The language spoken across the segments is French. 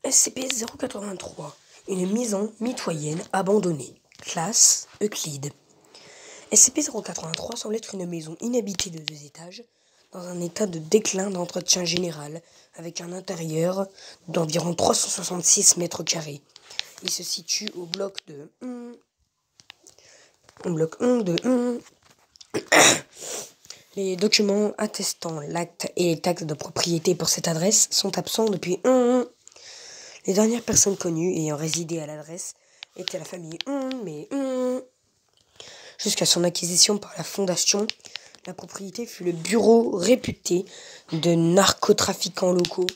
SCP-083, une maison mitoyenne abandonnée. Classe Euclide. SCP-083 semble être une maison inhabitée de 2 étages, dans un état de déclin d'entretien général, avec un intérieur d'environ 366 mètres carrés. Il se situe au bloc de 1. Les documents attestant l'acte et les taxes de propriété pour cette adresse sont absents depuis Les dernières personnes connues ayant résidé à l'adresse étaient la famille mais jusqu'à son acquisition par la fondation, la propriété fut le bureau réputé de narcotrafiquants locaux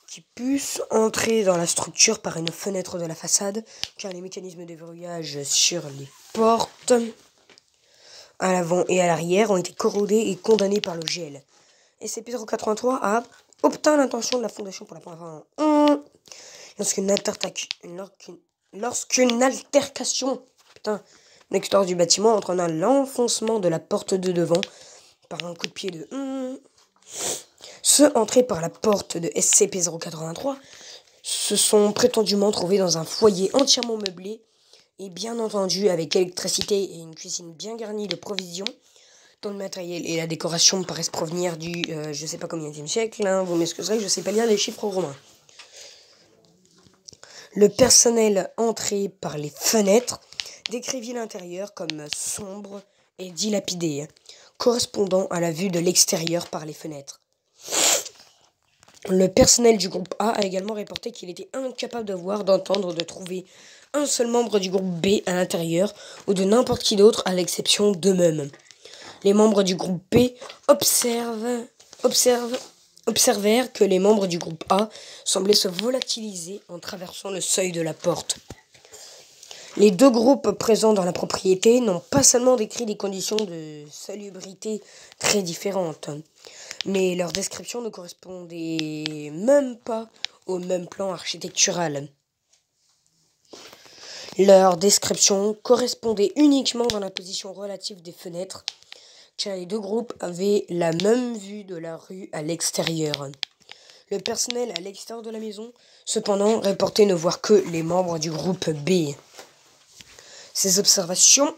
qui puissent entrer dans la structure par une fenêtre de la façade, car les mécanismes de verrouillage sur les portes à l'avant et à l'arrière ont été corrodés et condamnés par le gel. SCP-083 a obtint l'intention de la fondation pour la première fois lorsqu'une altercation l'extérieur du bâtiment entraîna l'enfoncement de la porte de devant par un coup de pied de Ceux entrés par la porte de SCP-083 se sont prétendument trouvés dans un foyer entièrement meublé et bien entendu avec électricité et une cuisine bien garnie de provisions, dont le matériel et la décoration paraissent provenir du je sais pas combienième siècle, vous m'excuserez, je sais pas lire les chiffres romains. Le personnel entré par les fenêtres décrivit l'intérieur comme sombre et dilapidé, correspondant à la vue de l'extérieur par les fenêtres. Le personnel du groupe A a également reporté qu'il était incapable de voir, d'entendre, de trouver un seul membre du groupe B à l'intérieur ou de n'importe qui d'autre à l'exception d'eux-mêmes. Les membres du groupe B observèrent que les membres du groupe A semblaient se volatiliser en traversant le seuil de la porte. Les 2 groupes présents dans la propriété n'ont pas seulement décrit des conditions de salubrité très différentes, mais leur description ne correspondait même pas au même plan architectural. Leur description correspondait uniquement dans la position relative des fenêtres, car les 2 groupes avaient la même vue de la rue à l'extérieur. Le personnel à l'extérieur de la maison, cependant, reportait ne voir que les membres du groupe B. Ces observations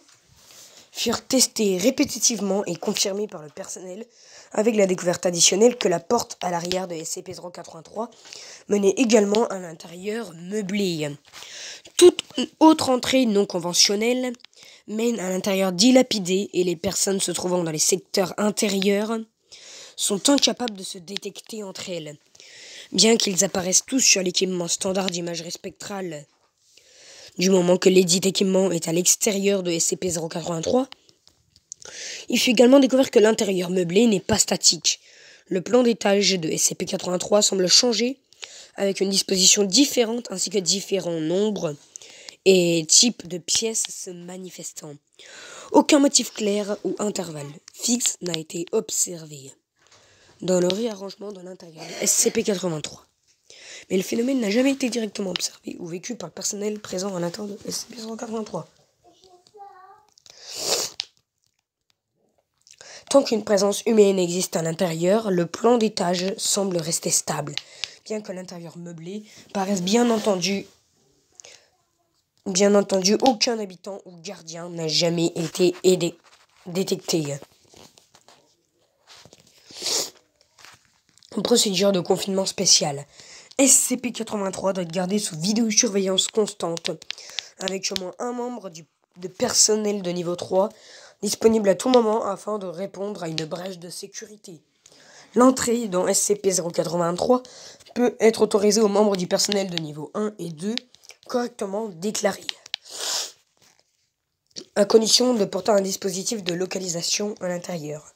furent testées répétitivement et confirmées par le personnel, avec la découverte additionnelle que la porte à l'arrière de SCP-083 menait également à l'intérieur meublé. Toute autre entrée non conventionnelle mène à l'intérieur dilapidé et les personnes se trouvant dans les secteurs intérieurs sont incapables de se détecter entre elles. Bien qu'ils apparaissent tous sur l'équipement standard d'imagerie spectrale, du moment que l'édit équipement est à l'extérieur de SCP-083, il fut également découvert que l'intérieur meublé n'est pas statique. Le plan d'étage de SCP-83 semble changer, avec une disposition différente ainsi que différents nombres et types de pièces se manifestant. Aucun motif clair ou intervalle fixe n'a été observé dans le réarrangement de l'intérieur de SCP-83. Mais le phénomène n'a jamais été directement observé ou vécu par le personnel présent à l'intérieur de SCP-083. Tant qu'une présence humaine existe à l'intérieur, le plan d'étage semble rester stable, bien que l'intérieur meublé paraisse bien entendu, aucun habitant ou gardien n'a jamais été détecté. Procédure de confinement spéciale. SCP-83 doit être gardé sous vidéosurveillance constante, avec au moins un membre de personnel de niveau 3 disponible à tout moment afin de répondre à une brèche de sécurité. L'entrée dans SCP-083 peut être autorisée aux membres du personnel de niveau 1 et 2 correctement déclarés, à condition de porter un dispositif de localisation à l'intérieur.